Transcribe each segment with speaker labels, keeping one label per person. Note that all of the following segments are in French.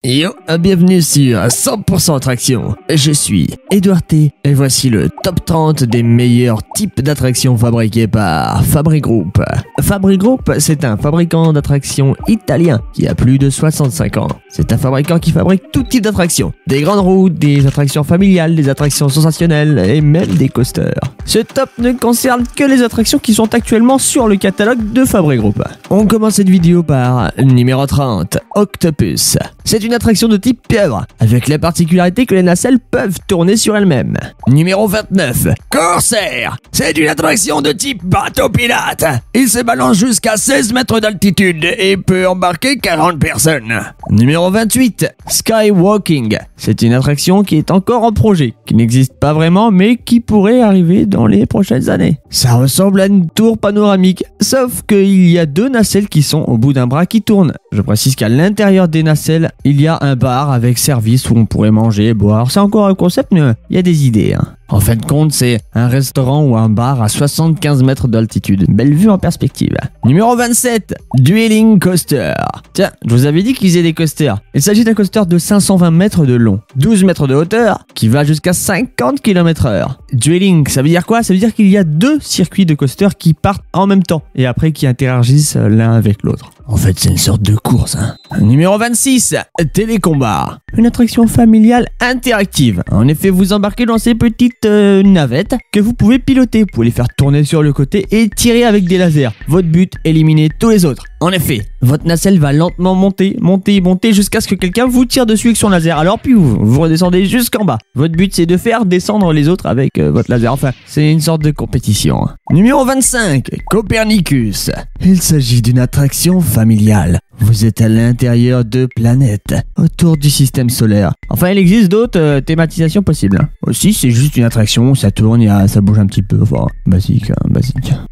Speaker 1: Yo, bienvenue sur 100% Attraction. Je suis Edouard T et voici le top 30 des meilleurs types d'attractions fabriqués par Fabri Group. Fabri Group, c'est un fabricant d'attractions italien qui a plus de 65 ans. C'est un fabricant qui fabrique tout type d'attractions. Des grandes routes, des attractions familiales, des attractions sensationnelles et même des coasters. Ce top ne concerne que les attractions qui sont actuellement sur le catalogue de Fabri Group. On commence cette vidéo par numéro 30, Octopus. C'est une attraction de type pieuvre, avec la particularité que les nacelles peuvent tourner sur elles-mêmes. Numéro 29, Corsair. C'est une attraction de type bateau pirate. Il se balance jusqu'à 16 mètres d'altitude et peut embarquer 40 personnes. Numéro 28, Skywalking. C'est une attraction qui est encore en projet, qui n'existe pas vraiment mais qui pourrait arriver dans les prochaines années. Ça ressemble à une tour panoramique, sauf qu'il y a deux nacelles qui sont au bout d'un bras qui tournent. Je précise qu'à l'intérieur des nacelles, il y a un bar avec service où on pourrait manger, boire. C'est encore un concept, mais il y a des idées. En fin de compte, c'est un restaurant ou un bar à 75 mètres d'altitude. Belle vue en perspective. Numéro 27, Dueling Coaster. Tiens, je vous avais dit qu'ils faisaient des coasters. Il s'agit d'un coaster de 520 mètres de long, 12 mètres de hauteur, qui va jusqu'à 50 km/h. Dueling, ça veut dire quoi? Ça veut dire qu'il y a deux circuits de coaster qui partent en même temps et après qui interagissent l'un avec l'autre. En fait, c'est une sorte de course. Numéro 26, Télécombat. Une attraction familiale interactive. En effet, vous embarquez dans ces petites navettes que vous pouvez piloter. Vous pouvez les faire tourner sur le côté et tirer avec des lasers. Votre but, éliminer tous les autres. En effet, votre nacelle va lentement monter jusqu'à ce que quelqu'un vous tire dessus avec son laser. Alors puis vous redescendez jusqu'en bas. Votre but, c'est de faire descendre les autres avec votre laser. Enfin, c'est une sorte de compétition. Numéro 25, Copernicus. Il s'agit d'une attraction familiale. Vous êtes à l'intérieur de planètes, autour du système solaire. Enfin, il existe d'autres thématisations possibles. Aussi, c'est juste une attraction, ça tourne, ça bouge un petit peu. Enfin, basique.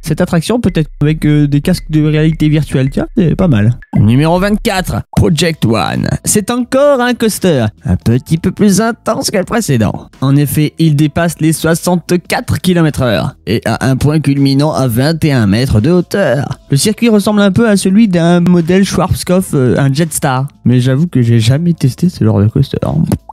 Speaker 1: Cette attraction peut être avec des casques de réalité virtuelle, tiens, c'est pas mal. Numéro 24, Project One. C'est encore un coaster, un petit peu plus intense que le précédent. En effet, il dépasse les 64 km/h et a un point culminant à 21 mètres de hauteur. Le circuit ressemble un peu à celui d'un modèle Schwarzkopf, un Jetstar. Mais j'avoue que j'ai jamais testé ce genre de coaster.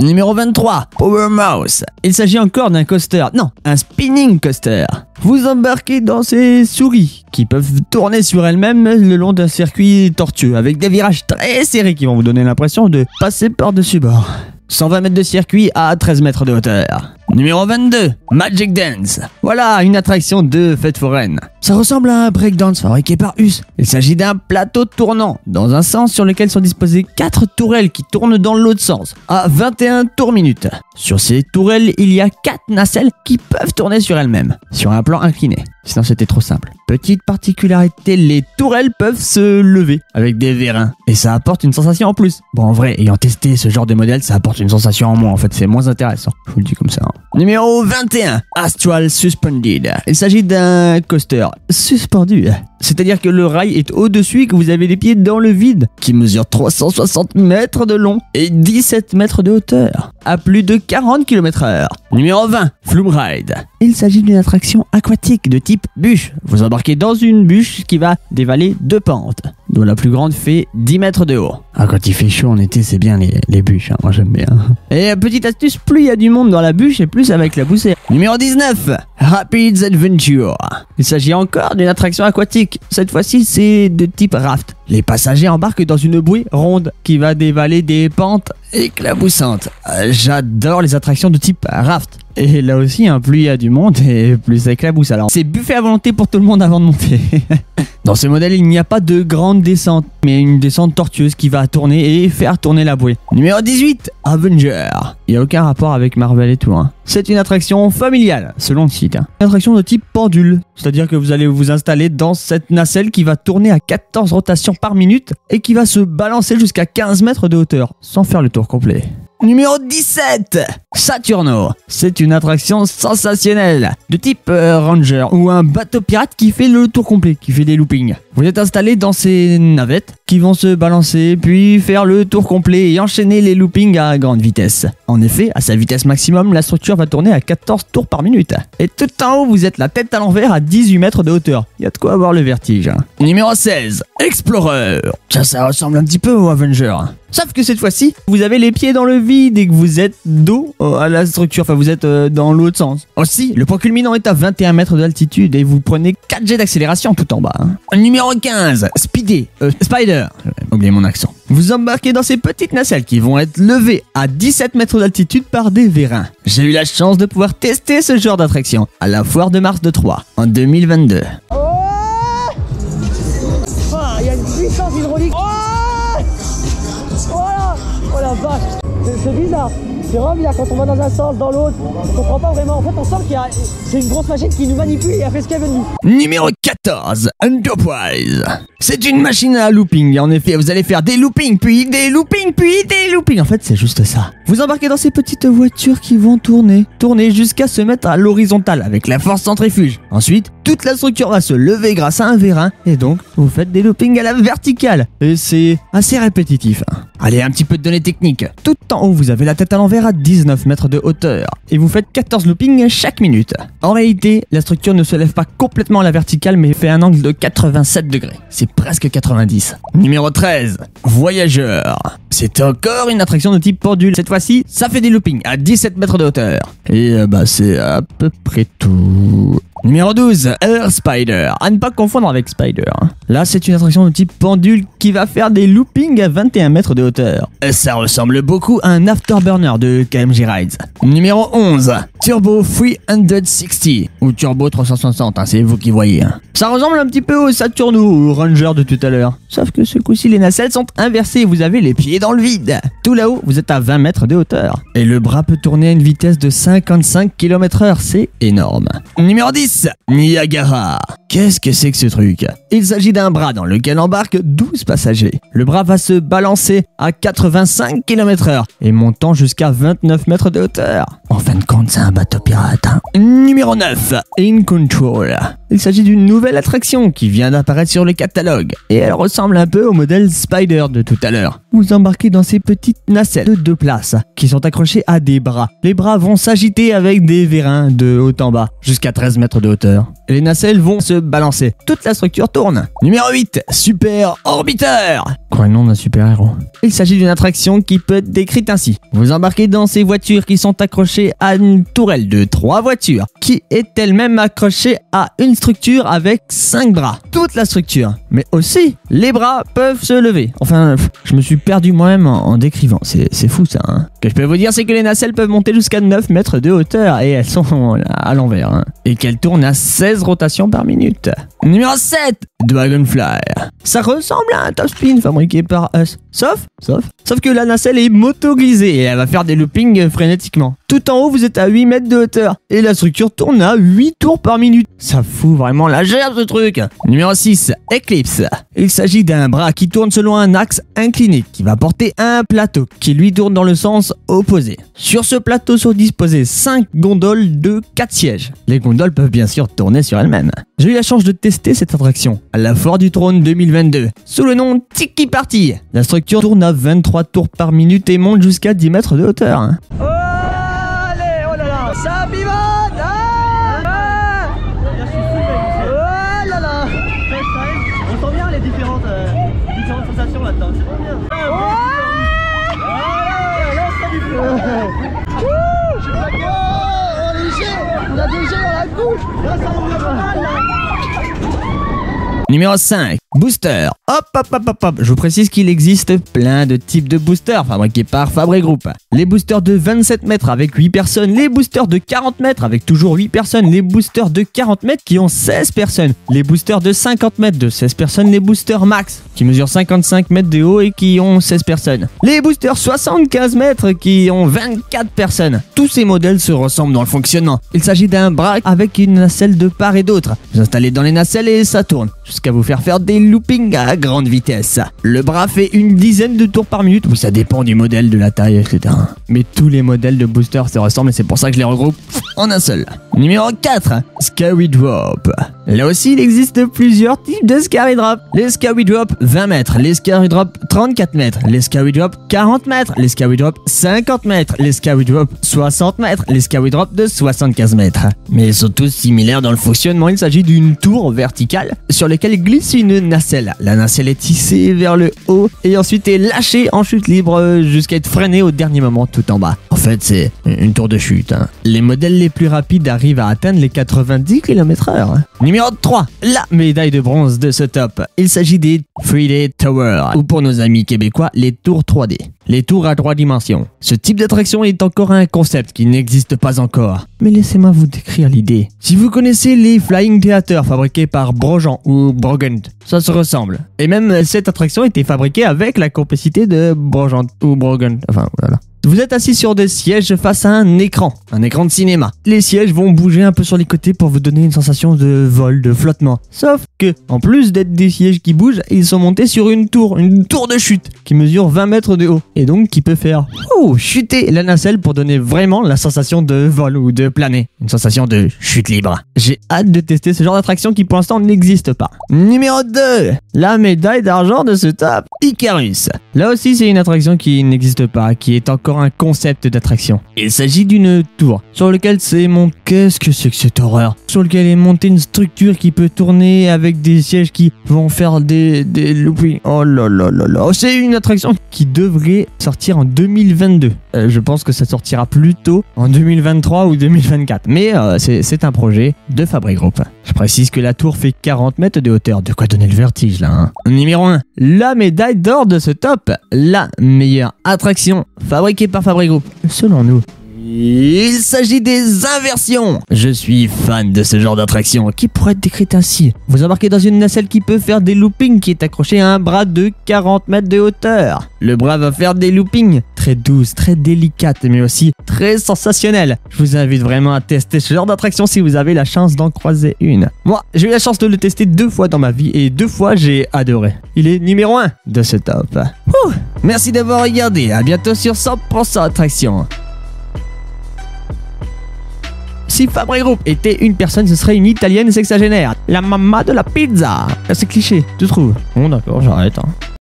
Speaker 1: Numéro 23, Power Mouse. Il s'agit encore d'un coaster, non, un spinning coaster. Vous embarquez dans ces souris qui peuvent tourner sur elles-mêmes le long d'un circuit tortueux avec des virages très serrés qui vont vous donner l'impression de passer par-dessus bord. 120 mètres de circuit à 13 mètres de hauteur. Numéro 22, Magic Dance. Voilà, une attraction de fête foraine. Ça ressemble à un breakdance fabriqué par US. Il s'agit d'un plateau tournant, dans un sens sur lequel sont disposées 4 tourelles qui tournent dans l'autre sens, à 21 tours minute. Sur ces tourelles, il y a 4 nacelles qui peuvent tourner sur elles-mêmes, sur un plan incliné. Sinon, c'était trop simple. Petite particularité, les tourelles peuvent se lever avec des vérins. Et ça apporte une sensation en plus. Bon, en vrai, ayant testé ce genre de modèle, ça apporte une sensation en moins. En fait, c'est moins intéressant. Je vous le dis comme ça. Numéro 21, Astral Suspended. Il s'agit d'un coaster suspendu. C'est-à-dire que le rail est au-dessus et que vous avez les pieds dans le vide, qui mesure 360 mètres de long et 17 mètres de hauteur, à plus de 40 km/h. Numéro 20, Flume Ride. Il s'agit d'une attraction aquatique de type bûche. Vous embarquez dans une bûche qui va dévaler 2 pentes, dont la plus grande fait 10 mètres de haut. Ah, quand il fait chaud en été, c'est bien les bûches, moi j'aime bien. Et petite astuce, plus il y a du monde dans la bûche et plus ça va éclabousser. Numéro 19, Rapids Adventure. Il s'agit encore d'une attraction aquatique. Cette fois-ci, c'est de type raft. Les passagers embarquent dans une bouée ronde qui va dévaler des pentes éclaboussantes. J'adore les attractions de type raft. Et là aussi, plus il y a du monde et plus ça éclabousse. Alors, c'est buffet à volonté pour tout le monde avant de monter. Dans ce modèle, il n'y a pas de grande descente, mais une descente tortueuse qui va tourner et faire tourner la bouée. Numéro 18, Avenger. Il n'y a aucun rapport avec Marvel et tout. C'est une attraction familiale, selon le site. Une attraction de type pendule, c'est-à-dire que vous allez vous installer dans cette nacelle qui va tourner à 14 rotations par minute et qui va se balancer jusqu'à 15 mètres de hauteur, sans faire le tour complet. Numéro 17, Saturno. C'est une attraction sensationnelle de type Ranger ou un bateau pirate qui fait le tour complet, qui fait des loopings. Vous êtes installé dans ces navettes qui vont se balancer puis faire le tour complet et enchaîner les loopings à grande vitesse. En effet, à sa vitesse maximum, la structure va tourner à 14 tours par minute. Et tout en haut, vous êtes la tête à l'envers à 18 mètres de hauteur. Il y a de quoi avoir le vertige. Numéro 16, Explorer. Ça ressemble un petit peu au Avenger. Sauf que cette fois-ci, vous avez les pieds dans le vide et que vous êtes dos à la structure, enfin vous êtes dans l'autre sens. Aussi, le point culminant est à 21 mètres d'altitude et vous prenez 4 jets d'accélération tout en bas. Numéro 15, Spider. J'ai oublié mon accent. Vous embarquez dans ces petites nacelles qui vont être levées à 17 mètres d'altitude par des vérins. J'ai eu la chance de pouvoir tester ce genre d'attraction à la foire de Mars de Troyes en 2022.
Speaker 2: Il y a une puissance hydraulique. Voilà. Oh la vache. C'est bizarre. C'est vraiment bizarre quand on va dans un sens, dans l'autre. On comprend pas vraiment. En fait, on sent qu'il y a c'est une grosse machine qui nous manipule et elle fait ce qu'elle veut de nous.
Speaker 1: Numéro 14, Enterprise. C'est une machine à looping. En effet, vous allez faire des loopings, puis des loopings, puis des loopings. En fait, c'est juste ça. Vous embarquez dans ces petites voitures qui vont tourner jusqu'à se mettre à l'horizontale avec la force centrifuge. Ensuite, toute la structure va se lever grâce à un vérin et donc vous faites des loopings à la verticale. Et c'est assez répétitif. Allez, un petit peu de données techniques. Tout en haut, vous avez la tête à l'envers à 19 mètres de hauteur et vous faites 14 loopings chaque minute. En réalité, la structure ne se lève pas complètement à la verticale mais fait un angle de 87 degrés. C'est presque 90. Numéro 13, Voyageur. C'est encore une attraction de type pendule. Cette fois-ci, ça fait des loopings à 17 mètres de hauteur. Et c'est à peu près tout. Numéro 12, Air Spider. À ne pas confondre avec Spider. Là, c'est une attraction de type pendule qui va faire des loopings à 21 mètres de hauteur. Ça ressemble beaucoup à un Afterburner de KMG Rides. Numéro 11, Turbo 360 ou Turbo 360, c'est vous qui voyez. Ça ressemble un petit peu au Saturn ou au Ranger de tout à l'heure. Sauf que ce coup-ci, les nacelles sont inversées et vous avez les pieds dans le vide. Tout là-haut, vous êtes à 20 mètres de hauteur. Et le bras peut tourner à une vitesse de 55 km/h, c'est énorme. Numéro 10, Niagara. Qu'est-ce que c'est que ce truc? Il s'agit d'un bras dans lequel embarquent 12 passagers. Le bras va se balancer à 85 km/h et montant jusqu'à 29 mètres de hauteur. En fin de compte, c'est un bateau pirate. Numéro 9, In Control. Il s'agit d'une nouvelle attraction qui vient d'apparaître sur le catalogue et elle ressemble un peu au modèle Spider de tout à l'heure. Vous embarquez dans ces petites nacelles de 2 places qui sont accrochées à des bras. Les bras vont s'agiter avec des vérins de haut en bas jusqu'à 13 mètres de hauteur. Et les nacelles vont se balancer. Toute la structure tourne. Numéro 8, Super Orbiter. Quoi, le nom d'un super-héros. Il s'agit d'une attraction qui peut être décrite ainsi. Vous embarquez dans ces voitures qui sont accrochées à une tourelle de 3 voitures qui est elle-même accrochée à une structure avec 5 bras. Toute la structure. Mais aussi, les bras peuvent se lever. Enfin, je me suis perdu moi-même en décrivant. C'est fou ça. Ce que je peux vous dire, c'est que les nacelles peuvent monter jusqu'à 9 mètres de hauteur et elles sont à l'envers. Et qu'elles tournent à 16 rotations par minute. Numéro 7, Dragonfly. Ça ressemble à un top spin fabriqué par Us. Sauf que la nacelle est moto-glisée et elle va faire des loopings frénétiquement. Tout en haut, vous êtes à 8 mètres de hauteur et la structure tourne à 8 tours par minute. Ça fout vraiment la gerbe ce truc. Numéro 6, Eclipse. Il s'agit d'un bras qui tourne selon un axe incliné qui va porter un plateau qui lui tourne dans le sens opposé. Sur ce plateau sont disposées 5 gondoles de 4 sièges. Les gondoles peuvent bien sûr tourner sur elles-mêmes. J'ai eu la chance de tester cette attraction à la Foire du Trône 2022 sous le nom Tiki Party. La structure tourne à 23 tours par minute et monte jusqu'à 10 mètres de hauteur.
Speaker 2: Oh, allez, oh là là, ça pivote. Oh là là. On sent bien les différentes sensations là-dedans. C'est trop bien. On a des jets dans la couche. Là, ça envoie pas mal là.
Speaker 1: Numéro 5, Booster. Hop. Je vous précise qu'il existe plein de types de boosters fabriqués par Fabré Group. Les boosters de 27 mètres avec 8 personnes, les boosters de 40 mètres avec toujours 8 personnes, les boosters de 40 mètres qui ont 16 personnes, les boosters de 50 mètres de 16 personnes, les boosters max qui mesurent 55 mètres de haut et qui ont 16 personnes, les boosters 75 mètres qui ont 24 personnes. Tous ces modèles se ressemblent dans le fonctionnement. Il s'agit d'un bras avec une nacelle de part et d'autre. Vous installez dans les nacelles et ça tourne jusqu'à vous faire des loopings à grande vitesse. Le bras fait une dizaine de tours par minute, ou ça dépend du modèle, de la taille, etc. mais tous les modèles de booster se ressemblent et c'est pour ça que je les regroupe en un seul. Numéro 4, Scary Drop. Là aussi, il existe plusieurs types de Scary Drop. Les Scary Drop 20 mètres, les Scary Drop 34 mètres, les Scary Drop 40 mètres, les Scary Drop 50 mètres, les Scary Drop 60 mètres, les Scary Drop de 75 mètres. Mais ils sont tous similaires dans le fonctionnement. Il s'agit d'une tour verticale sur laquelle glisse une nacelle. La nacelle est tissée vers le haut et ensuite est lâchée en chute libre jusqu'à être freinée au dernier moment tout en bas. En fait, c'est une tour de chute. Les modèles les plus rapides arrivent à atteindre les 90 km/h. Numéro 3, la médaille de bronze de ce top. Il s'agit des 3D Tower, ou pour nos amis québécois, les tours 3D. Les tours à 3 dimensions. Ce type d'attraction est encore un concept qui n'existe pas encore. Mais laissez-moi vous décrire l'idée. Si vous connaissez les Flying Theater fabriqués par Brogan ou Brogant, ça se ressemble. Et même cette attraction était fabriquée avec la complicité de Brogan ou Brogant. Enfin, voilà. Vous êtes assis sur des sièges face à un écran de cinéma. Les sièges vont bouger un peu sur les côtés pour vous donner une sensation de vol, de flottement. Sauf que, en plus d'être des sièges qui bougent, ils sont montés sur une tour de chute qui mesure 20 mètres de haut et donc qui peut faire chuter la nacelle pour donner vraiment la sensation de vol ou de planer. Une sensation de chute libre. J'ai hâte de tester ce genre d'attraction qui pour l'instant n'existe pas. Numéro 2, la médaille d'argent de ce top, Icarus. Là aussi c'est une attraction qui n'existe pas, qui est encore un concept d'attraction. Il s'agit d'une tour sur laquelle qu'est-ce que c'est que cette horreur? Sur lequel est montée une structure qui peut tourner avec des sièges qui vont faire des loopings. Oh là là là là. C'est une attraction qui devrait sortir en 2022. Je pense que ça sortira plus tôt en 2023 ou 2024. Mais c'est un projet de Fabri Group. Je précise que la tour fait 40 mètres de hauteur. De quoi donner le vertige là. Numéro 1. La médaille d'or de ce top. La meilleure attraction fabriquée par Fabri Group, selon nous. Il s'agit des inversions. Je suis fan de ce genre d'attraction qui pourrait être décrite ainsi. Vous embarquez dans une nacelle qui peut faire des loopings qui est accrochée à un bras de 40 mètres de hauteur. Le bras va faire des loopings très douces, très délicates, mais aussi très sensationnelles. Je vous invite vraiment à tester ce genre d'attraction si vous avez la chance d'en croiser une. Moi, j'ai eu la chance de le tester 2 fois dans ma vie et 2 fois j'ai adoré. Il est numéro 1 de ce top. Merci d'avoir regardé. À bientôt sur 100% Attraction. Si Fabri Group était une personne, ce serait une italienne sexagénaire. La mamma de la pizza. C'est cliché, tu trouves? Bon d'accord, j'arrête.